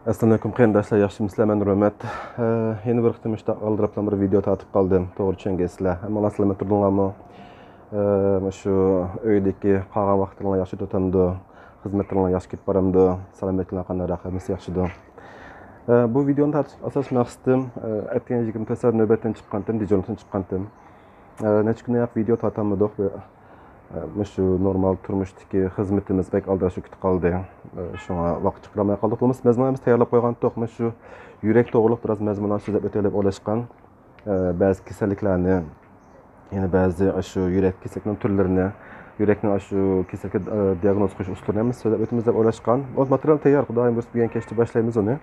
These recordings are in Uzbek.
Assalamu alaykum qarindoshlar, yaxshimisizlar? Men Ro'mat. Yeni bir qitim ishtiqoldirib bir video tatib qoldim. To'g'ri tushungaysizlar. Ammo aslan turdinglarmi? Shu uydagi qolgan vaqtlaringiz yaxshi o'tamdi. Xizmatlaringiz yaxshi ketib boramdi. Salomatliginglar qanday? Hammasi yaxshidi. Bu videoni tartib asosiy maqsadim aytgan 20 navbatdan chiqqandim, dijondan chiqqandim. Necha kunlik video tatamadik. Shu normal turmushdagi xizmatimiz bek aldashi ketib qoldi. Shunga vaqt chiqaramay qoldik. Biz mazmunimiz tayyorlab qo'ygan to'q. Shu yurak to'g'riliq biroz mazmunlar so'zlab o'tay deb o'ylashgan. Ba'zi kasalliklarni, yana ba'zi shu yurak kasalliklarining turlarini, yurakning shu kasallikka diagnoz qo'yish usullarini so'zlab o'tamiz deb o'ylashgan. O'z material tayyor, xudoyim biz bugun kechda boshlaymiz uni.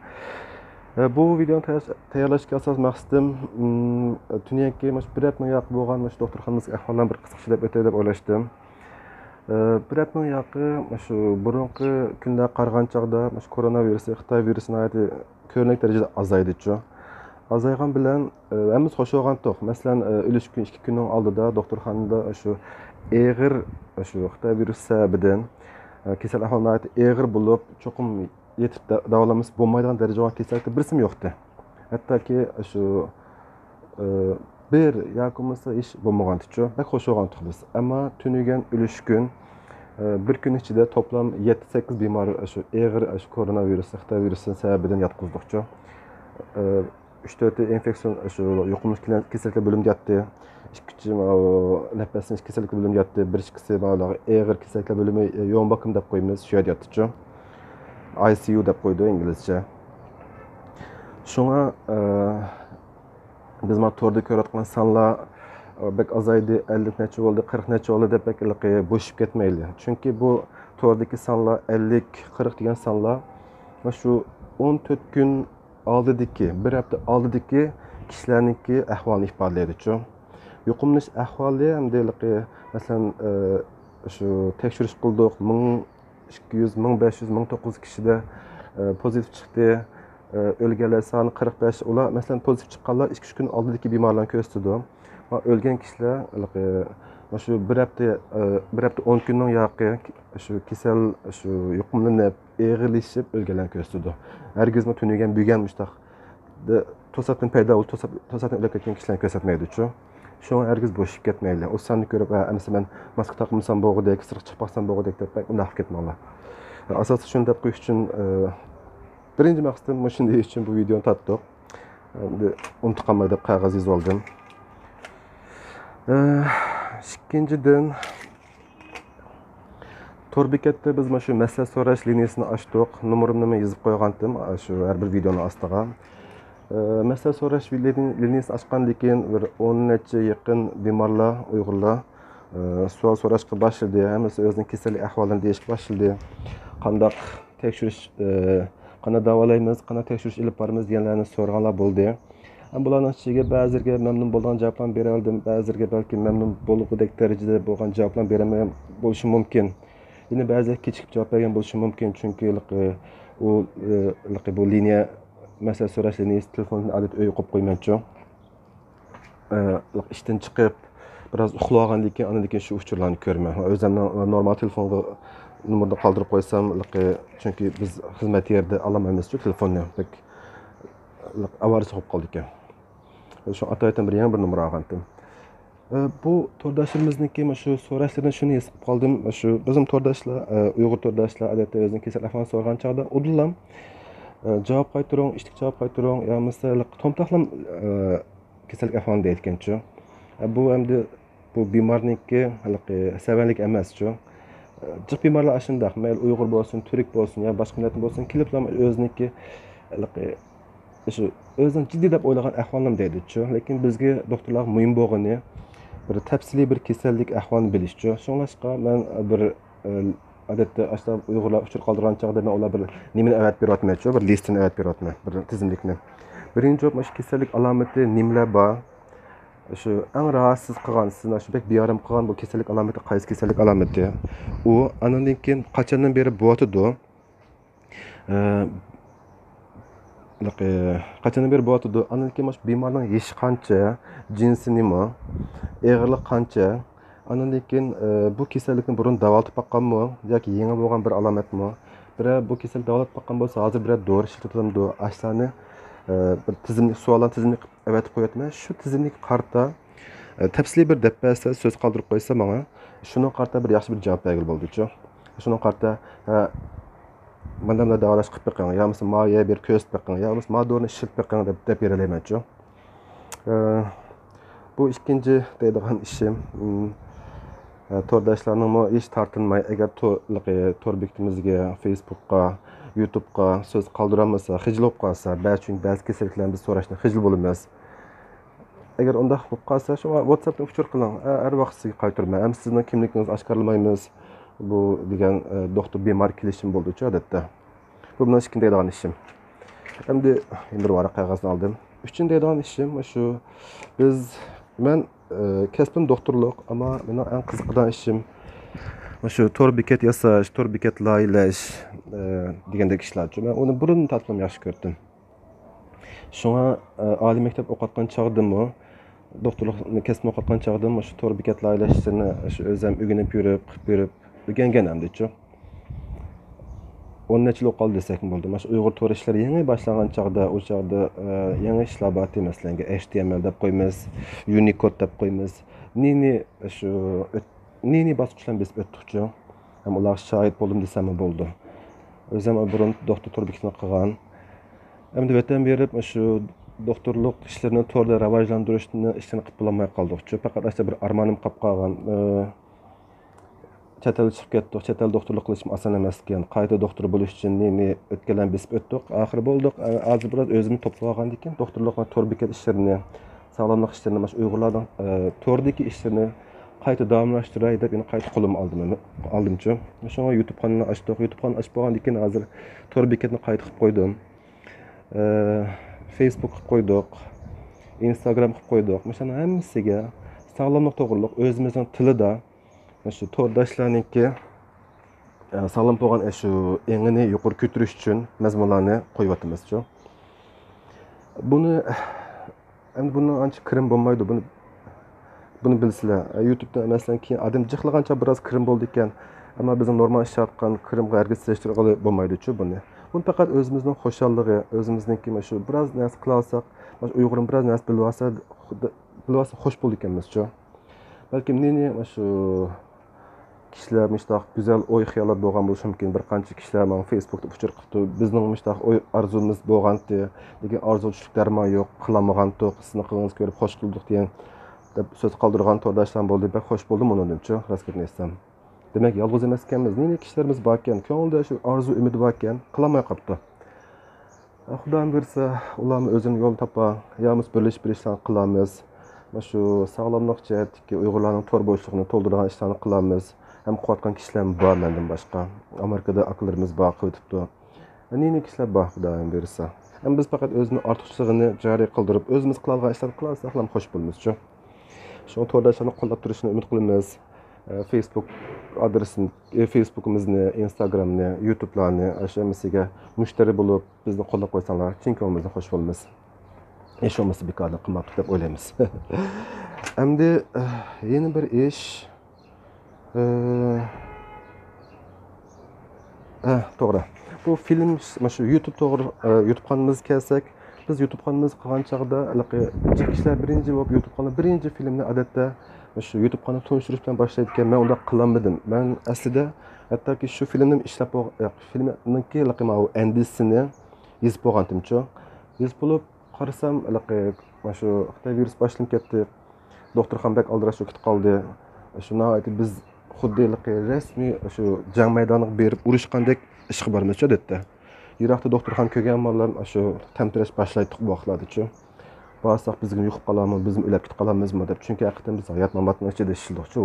Bu videoni tayyorlashga asos maqsadim tunyanki bir haftaning yaqin bo'lgan doktorxonamizga ahvoldan bir qisqacha deb o'tay deb o'ylashdim. Bir haftaning yaqin shu burunqi kunlar qarg'an chog'da koronavirus, Xitoy virusini ko'rinarli darajada azaydi-chu. Azaygan bilan hammamiz xush bo'lgan to'q. Masalan, 2 kunning oldida doktorxonada shu eg'ir shu Xitoy virusi sababidan kasal ahvollar eg'ir bo'lib, cho'qim yetib davolamasi bo'lmaydigan darajaga kasallikda birsim yo'qdi. Hattoki shu bir yoki bo'lmasa ish bo'lmagandichu. Bak xush bo'lgandik biz. Ammo tunigan 3 kun bir kun ichida toplam 7-8 bemor shu eg'ir shu koronavirus, Xitoy virusi sababidan yotqizdik-chu. 3-4 infeksion shu yuqumli kasalliklar bo'limida yotdi. 2 nafas kasalliklar bo'limida yotdi. Bir ikkisi eg'ir kasalliklar bo'limi yo'q bakım deb qo'yamiz, shu yerda yotdi-chu. ICU deb qo'ydi inglizcha. Shunga biz mana to'rda ko'rayotgan sonlar bek azaydi, 50 necha bo'ldi, 40 necha bo'ldi deb bek bo'shib ketmaydi. Chunki bu to'rdagi sonlar 50-40 degan sonlar shu 14 kun oldidagi, bir hafta oldidagi kishilarningki ahvolini ifodalaydi-chu. Yuqumlanish ahvoli hamda masalan shu tekshirish qildik, 1200, 1500, 1900 kishida pozitiv chiqdi. O'lganlar soni 45. Ular masalan pozitiv chiqqanlar 2 kun oldidagi bemorlarni ko'rsatdi. O'lgan kishilar shu bir hafta 10 kunning yaqin shu kasal shu yuqumlanib, eg'irlashib o'lganlarni ko'rsatdi. Hargizmi tunigan bo'lgan mushtaq to'satdan paydo bo'lib, to'satdan o'lib ketgan kishilarni ko'rsatmaydi-chu. Shunga hargiz bo'shib ketmaydi. O sanni ko'rib, men maska taqmasam bo'g'idek, sirq chiqmasam bo'g'idek deb unaq ketmanglar. Asosan shuni deb qo'yish uchun birinchi maqsadim shunday uchun bu videoni tatdik. Endi unutib qolmay deb qog'oz yozib oldim. Ikkinchidan to'rbekatda biz mana shu masala so'rash liniyasini ochdik. Nomerimni yozib qo'ygandim shu har bir videoning ostiga. Masala so'rash liniyasini ochgandan keyin bir 10 necha yaqin bemorlar, Uyg'urlar savol so'rashga boshladi. Hammasi o'zining kasallik ahvolini deyishga boshladi. Qanday tekshirish, qanday davolaymiz, qanday tekshirish ilib boramiz deganlarni so'raganlar bo'ldi. Bularning ichiga ba'ziga mamnun bo'lgan javoblarni bera oldim, ba'ziga balki mamnun bo'lgudek darajada bo'lgan javoblarni beraman bo'lishi mumkin. Yana ba'zi kechikib javob bergan bo'lishi mumkin, chunki bu liniya masala so'rash liniyasi telefonni odat o'yga qo'yib qo'ymanchu. Ishdan chiqib biroz uxlagandan keyin andan keyin shu uchurlarni ko'raman. O'zimni normal telefonga nomerni qoldirib qo'ysam, chunki biz xizmat yerida olamaymiz-ku telefonni. Avariya chiqib qoldi ekan. Shu atoydan bir yangi bir nomer olgandim. Bu to'rdashimizniki shu so'rashlardan shuni his qilib qoldim. Shu bizim to'rdashlar, Uyg'ur to'rdashlar odatda o'zining kasal ahvolini so'ragan chog'da udillam javob qaytaring, ishtik javob qaytaring, yo masalan tomtoqlam kasallik ahvolini aytganchu. Bu endi bu bemorniki savanlik emas-chu. Jiq bemorlar shunday, mayli Uyg'ur bo'lsin, turk bo'lsin, yo boshqa millat bo'lsin, keliblar o'ziniki shu o'zini jiddiy deb o'ylagan ahvolim deydi-chu. Lekin bizga doktorlar muhim bo'lgani bir tafsiliy bir kasallik ahvolini bilish-chu. Shunlashqa men bir odatda ashta Uyg'urlar uchur qoldirgan chog'da men ular bir nimani avat beryapman-chu, bir listini avat beryapman, bir tizimlikni. Birinchi javob shu kasallik alomati nimalar bor? Shu eng rahatsız qilgan, sizni shu bek beyarim qilgan bu kasallik alomati qaysi kasallik alomati? U andan keyin qachondan beri bo'yotdi? Qachondan beri bo'yotdi? Andan keyin bemorning yashi qancha, jinsi nima, eg'irlik qancha? Andan keyin bu kasallikni burun davolatib baqqanmi yoki yangi bo'lgan bir alomatmi? biror bu kasal davolat boqqan bo'lsa, hozir biror dori ishlatadimdi, ashlarni bir tizimli savollar tizimli qilib avatib qo'yatman. Shu tizimli qarta tafsiliy bir deb bersa, so'z qoldirib qo'ysa menga, shuni qarta bir yaxshi bir javob bergil bo'ldi-chu. Shuni qarta mana davolash qilib beqing, yo bo'lmasa moya bir ko'z beqing, yo bo'lmasa ma dorini ishilib beqing deb beralayman-chu. Bu ikkinchi deydigan ishim. To'rdashlarning hech tortinmay, agar to'r bekitimizga, Facebook'ga, YouTube'ga so'z qoldiramasa, xijil bo'lib qolsa, chunki ba'zi kasalliklarni biz so'rashni xijil bo'lamiz. Agar undaq bo'lib qolsa, shu WhatsAppdan uchur qiling. Har vaqt sizga qaytarman. Ham sizning kimligingizni oshkorlamaymiz. Bu degan doktor bemor kelishim bo'ldi-chu odatda. Bu bilan ikkinchi deydigan ishim. Endi bir varaq qog'ozni oldim. Uchinchi deydigan ishim shu men kasbim doktorlik, ammo mening eng qiziqadigan ishim shu to'r bekat yasash, to'r bekat loyihalash degandek ishlar. Men uni burun tatlim yaxshi ko'rdim. Shunga oliy maktab o'qiyotgan chog'dimmi, doktorlikni kasbni o'qiyotgan chog'dim, shu to'r bekat loyihalaishni o'zim o'rganib yurib, qilib yurib o'rganganimdi-chu. 10 necha yil qoldi desakmi bo'ldi. Mana shu Uyg'ur to'r ishlari yangi boshlagan chog'da, o chog'da yangi ishlar bor emaslarga HTML deb qo'yamiz, Unicode deb qo'yamiz. Nini bosqichlarni biz o'tdik-chu. Ham ular shohid bo'ldim desam bo'ldi. O'zim burun doktor to'r bekitini qilgan. Endi vatan berib shu doktorlik ishlarini to'rda rivojlantirishni ishini qilib bo'lmay qoldik-chu. Faqat asta bir armonim qolib qolgan. Chet elga chiqib ketdik, chet el doktorlik qilishim oson emas ekan. Qayta doktor bo'lish uchun o'tganlarni besib o'tdik. Oxiri bo'ldik. Hozir biroz o'zimni to'plab olgandan keyin doktorlik va to'r bekat ishlarini, sog'lomlik ishlarini, mana shu Uyg'urlarning to'rdagi ishlarini qayta davomlashtiray deb yana qayta qo'limga oldim-chu. Shunga YouTube kanalini ochdik. YouTube kanalini ochib bo'lgandan keyin hozir to'r bekatni qayta qilib qo'ydim. Facebook qilib qo'ydik. Instagram qilib qo'ydik. Mana hammasiga sog'lomlik to'g'riliq o'zimizning tilida shu to'rdashlarningki sog'lom bo'lgan shu engini yuqori ko'tarish uchun mazmunlarni qo'yyapmiz-chu. Endi buni ancha kirim bo'lmaydi. Buni bilsizlar. YouTube'da masalan keyin odam jixlagancha biroz kirim bo'ldi ekan, ammo bizning normal ishlayotgan kirimga hargiz solishtirib bo'lmaydi-chu buni. Buni faqat o'zimizning xo'shalligi, o'zimizningki shu biroz narsa qila olsak, mana Uyg'urim biroz narsa bilib olsa xo'sh bo'ldi ekanmiz-chu. Balkim shu kishilar mishtaq go'zal o'y xiyolot bo'lgan bo'lishi mumkin. Bir qancha kishilar men Facebookda uchur qilibdi. Bizning mishtaq o'y arzumumiz bo'lgandi, lekin arzu tushlik darmon yo'q, qilamagandik, sizni qilgangiz ko'rib xo'sh qildik degan deb so'z qoldirgan to'rdashlar bo'ldi. Ben xo'sh bo'ldim undan-chu, rostga aytsam. Demak, yolg'iz emas ekanmiz. Nima kishilarimiz bor ekan, ko'ngilda shu arzu umid bor ekan, qilamay qolibdi. Xudoim bersa, ularni o'zini yo'l topa, yo'miz birlashib bir ishlar qilamiz. Mana shu sog'lomlik jihatdagi Uyg'urlarning to'r bo'shlig'ini to'ldirgan ishlarni qilamiz. Hem qilayotgan kishilar bor mendan boshqa. Amerikada akalarimiz bor qilibdi. Nima kishilar bor xudoim bersa. Hem biz faqat o'zimiz ortiqchiligini joriy qildirib, o'zimiz qilgan ishlarni qilsak ham xo'sh bo'lamiz-chu. Shu to'rdashlarni qo'llab turishni umid qilamiz. Facebook adresini, Facebook'imizni, Instagram'ni, YouTube'larni ashamisiga mushtari bo'lib bizni qo'llab qo'ysanlar, chinko'ngimizni xo'sh bo'lamiz. Ish olmasa bekorni qilmabdi deb o'ylaymiz. Endi yana bir ish to'g'ri. Bu film shu YouTube to'g'ri YouTube kanalimiz kelsak, biz YouTube kanalimiz qilgan chog'da ikkilar birinchi bo'lib YouTube kanali birinchi filmni odatda shu YouTube kanalini tushirish bilan boshlaydi ekan. Men unda qilmadim. Men aslida hattoki shu filmni ishlab filmninki endisini yozib bo'lgandim-chu. Yozib bo'lib qarasam, mana shu Xitoy virus boshlanib ketdi. Doktor Xambek aldirash ketib qoldi. Shuna aytib biz xuddi rasmiy shu jang maydoniga berib urushgandek ish qilarmiz-chu odatda. Iroqda doktorxon ko'rgan mollar shu tamtirash boshlaydi bu vaqtlarda-chu. Borsak bizga yuqib qolamizmi, bizmi o'lib ketib qolamizmi deb. Chunki haqiqatan biz hayot mamotning ichida ishlaydik-chu,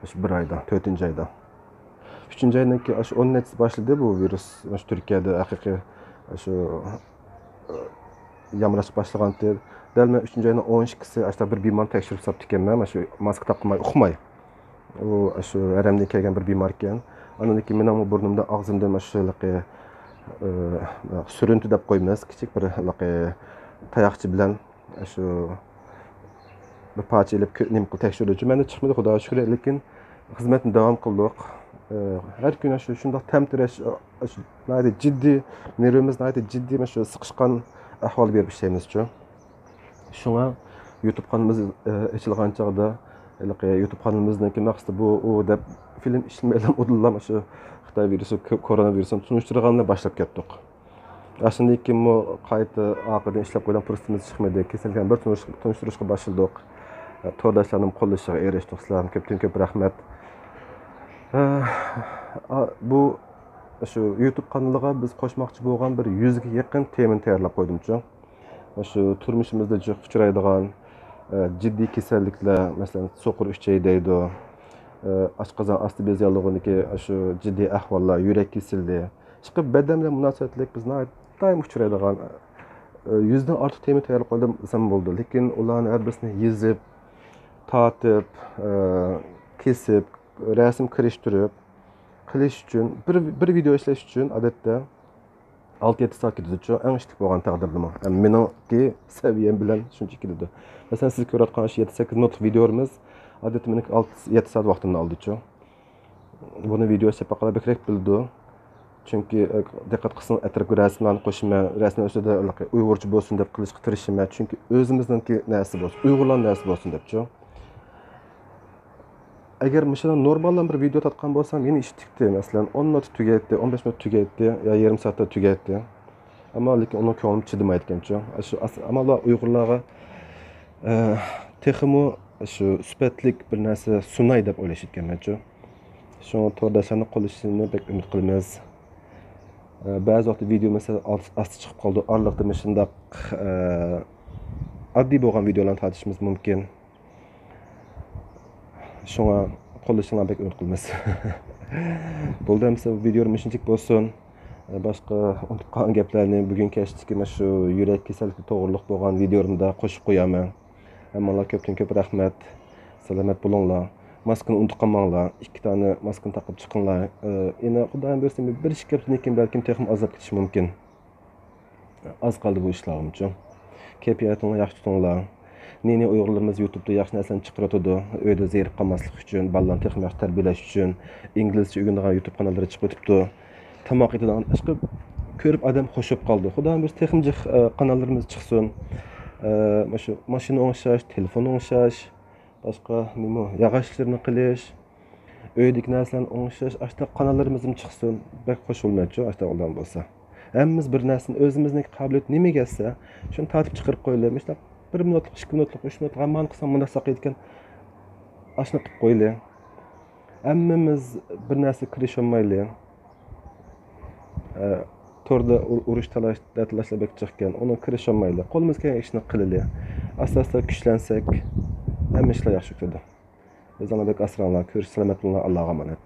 shu 1 oyda, 4-oyda. 3-oydan keyin shu 10 necha boshladi bu virus shu Turkiyada haqiqiy shu yamrash boshlaganda. Dalma 3-oyning 12-si ashta bir bemor tekshirib sapti ekanman, mana shu maska taqmay uxmay. U shu haramdan kelgan bir bemor ekan. Undan keyin mening burnimda, og'zimda mana shu surinti deb qo'yamiz, kichik bir tayoqchi bilan shu bir parcha ilib nima qilib tekshiruvchi. Menda chiqmadi, xudoga shukr, lekin xizmatni davom qildik. Her gün şundaq təmtiraş, näde ciddi, nervimiz näde ciddi şu sıkışkan ahval berip işleyimiz şu. Şuna YouTube kanalımız açılgan çağda YouTube kanalımızdaki maqsadi bu o dep film işlemeyle odullam şu Xitay virusu, koronavirusun tunuşturganla başlap ketdik. Aslında iki mu qayta aqıdan işlep koydan fırsatımız çıkmadı. Kesilgen bir tunuşturuşqa başladık. Tordaşlarım qo'llashiga erishdik. Sizlarga ko'p rahmat. Bu şu YouTube kanaliga biz qo'shmoqchi bo'lgan bir 100 ga yaqin temani tayyorlab qo'ydimchi. Şu turmushimizda jiq uchraydigan ciddi kasalliklar, masalan, so'qir uchay deydi. Ashqazon asti bezg'anlig'idagi şu ciddi ahvollar, yurak kesildi. Chiqib badanda munosabatlik bizni doim uchraydigan 100 dan ortiq tema tayyorlab qo'ydim desam bo'ldi. Lekin ularni har birisini yezib, tatib, kesib, rasm kirishtirib qilish uchun bir video ishlash uchun odatda 6-7 soat ketadi. Eng ishlik bo'lgan taqdirda meniki saviyam bilan shuncha ketadi. Masalan, siz ko'rayotgan 7-8 minutlik videomiz odatda meniki 6-7 soat vaqtimni oldi. Buni video sepaqala bekrak bildi. Çünkü diqqat qilsin, atrofga rasmlarni qo'shma, rasmlar ustida uyg'urcha bo'lsin deb qilishga tirishman. Chunki o'zimizningki narsa bo'lsin, uyg'urlar narsa bo'lsin debchi. Agar mishalan normaldan bir video tatgan bo'lsam, meni ish tikdi. Masalan, 10 minut tugatdi, 15 minut tugatdi, yo yarim soatda tugatdi. Ammo lekin uni ko'nglim chidamaydi ekanchi. Shu amallar uyg'urlarga texmo shu sifatlik bir narsa sunay deb o'ylashayotganmanchi. Shuni to'rdashlarni qo'llashini bek umid qilamiz. Ba'zi vaqt video mesela asti chiqib qoldi. Oraliqda shundaq oddiy bo'lgan videolarni tartishimiz mumkin. Shunga qo'llashinglarni bek umid qilamiz. Bo'ldi, mesela video mishinchik bo'lsin. Boshqa unutib qolgan gaplarni bugun kechdiki shu yurak kasallikka to'g'riliq bo'lgan videomda qo'shib qo'yaman. Hammalarga ko'p rahmat. Salomat bo'linglar. Maskani unutib qolmanglar. 2 tane maskani taqib chiqinglar. Endi xudoyim bersin bir ish kelibdi, balkim texnik azab ketish mumkin. Az qoldi bu ishlarimcha. Kayfiyatinglarni yaxshi tutinglar. Neni uyg'urlarimiz YouTube'da yaxshi narsani chiqaradi. Uyda zerib qolmaslik uchun, balalarni texnik yaxshi tarbiyalash uchun inglizcha o'rganadigan YouTube kanallari chiqib o'tibdi. Tamoq etadigan ishqi ko'rib odam xo'shib qoldi. Xudoyim bersin texnik kanallarimiz chiqsin. Shu mashina o'ngshash, telefon o'ngshash, başqa nima yağaçlarını qilish, uydagi narsalarni o'ngshash, ashta kanallarimiz chiqsin. Bak xo'sh bo'lmaydi, ashta oldan bo'lsa. Hammamiz bir narsani o'zimizning qobiliyat nima gelsa, shuni tartib chiqarib qo'yaylik. Mesela 1 minutlik, 2 minutlik, 3 minutlik g'amman qilsam bunda saqlayotgan ashna qilib qo'yaylik. Hammamiz bir narsa kirish olmaylik. Torda urush talashlar bek chiqqan, uni kirish olmaylik. Qo'limiz kelgan ishni qilaylik. Asosda kuchlansak, hamma ishlar yaxshi ketadi. Biz ana bek asranglar, ko'rish salomat bo'linglar, Allohga omonat.